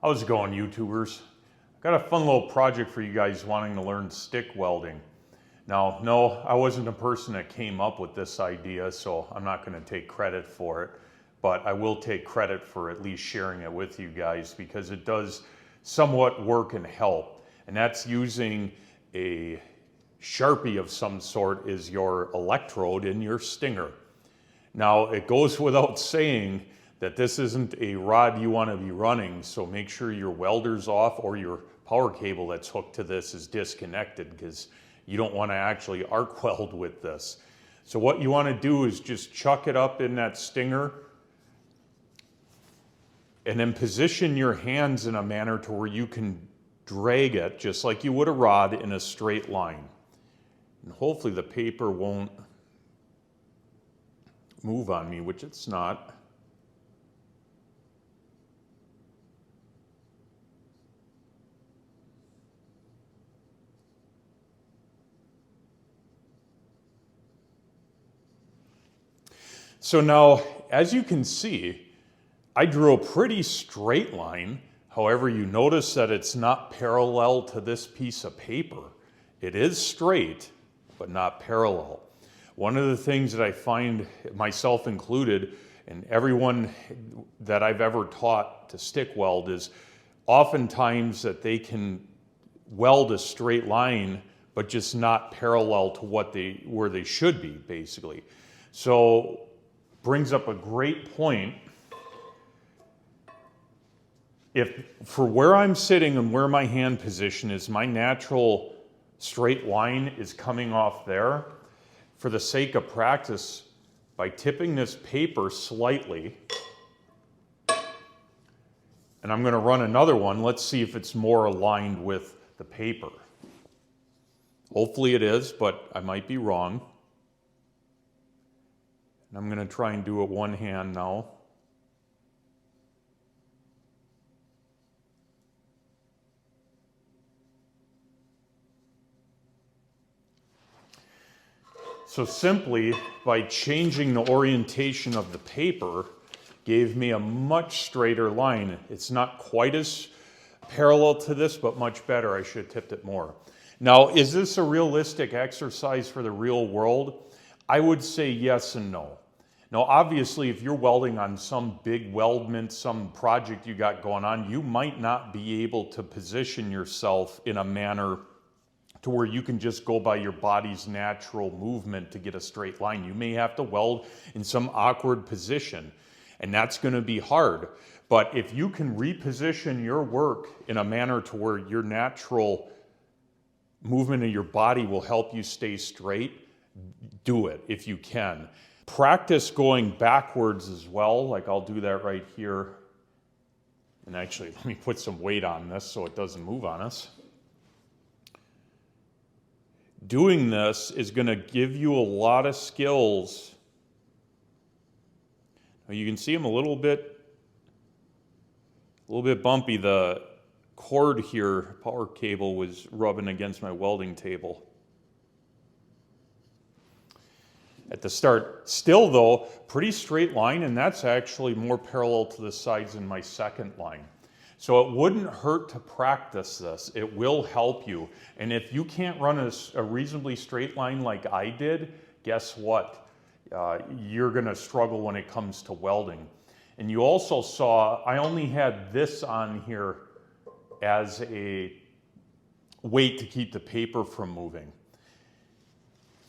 How's it going, YouTubers? I've got a fun little project for you guys wanting to learn stick welding. Now, no, I wasn't the person that came up with this idea, so I'm not going to take credit for it, but I will take credit for at least sharing it with you guys because it does somewhat work and help. And that's using a Sharpie of some sort as your electrode in your stinger. Now, it goes without saying that this isn't a rod you want to be running, so make sure your welder's off or your power cable that's hooked to this is disconnected because you don't want to actually arc weld with this. So what you want to do is just chuck it up in that stinger and then position your hands in a manner to where you can drag it just like you would a rod in a straight line. And hopefully the paper won't move on me, which it's not. So now, as you can see, I drew a pretty straight line. However, you notice that it's not parallel to this piece of paper. It is straight, but not parallel. One of the things that I find, myself included, and everyone that I've ever taught to stick weld is oftentimes that they can weld a straight line, but just not parallel to where they should be, basically. So, brings up a great point. If for where I'm sitting and where my hand position is, my natural straight line is coming off there, for the sake of practice, by tipping this paper slightly, and I'm going to run another one, let's see if it's more aligned with the paper. Hopefully it is, but I might be wrong. And I'm going to try and do it one hand now. So simply by changing the orientation of the paper gave me a much straighter line. It's not quite as parallel to this, but much better. I should have tipped it more. Now, is this a realistic exercise for the real world? I would say yes and no. Now, obviously, if you're welding on some big weldment, some project you got going on, you might not be able to position yourself in a manner to where you can just go by your body's natural movement to get a straight line. You may have to weld in some awkward position, and that's going to be hard. But if you can reposition your work in a manner to where your natural movement of your body will help you stay straight, do it if you can. Practice going backwards as well, like I'll do that right here. And actually, let me put some weight on this so it doesn't move on us. Doing this is going to give you a lot of skills. Now you can see I'm a little bit bumpy. The cord here, power cable, was rubbing against my welding table at the start. Still though, pretty straight line, and that's actually more parallel to the sides in my second line. So it wouldn't hurt to practice this. It will help you. And if you can't run a reasonably straight line like I did, guess what? You're gonna struggle when it comes to welding. And you also saw, I only had this on here as a weight to keep the paper from moving.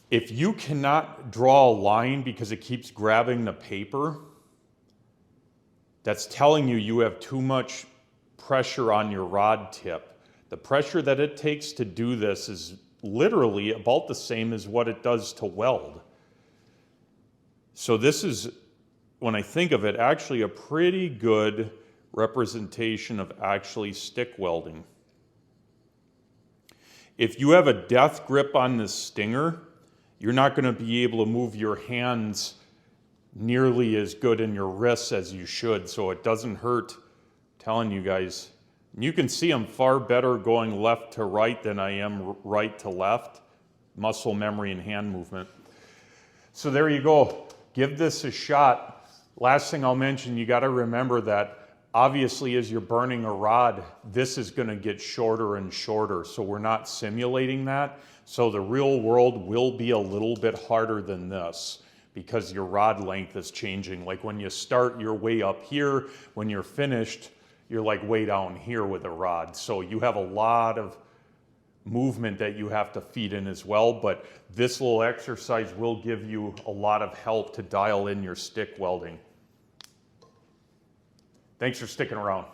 If you cannot draw a line because it keeps grabbing the paper, that's telling you you have too much pressure on your rod tip. The pressure that it takes to do this is literally about the same as what it does to weld. So this is, when I think of it, actually a pretty good representation of actually stick welding. If you have a death grip on this stinger, you're not going to be able to move your hands nearly as good in your wrists as you should, so it doesn't hurt. I'm telling you guys, you can see I'm far better going left to right than I am right to left. Muscle memory and hand movement. So there you go. Give this a shot. Last thing I'll mention, you got to remember that Obviously, as you're burning a rod, this is going to get shorter and shorter, so we're not simulating that. So the real world will be a little bit harder than this because your rod length is changing. Like when you start, you're way up here. When you're finished, you're like way down here with a rod. So you have a lot of movement that you have to feed in as well, but this little exercise will give you a lot of help to dial in your stick welding. Thanks for sticking around.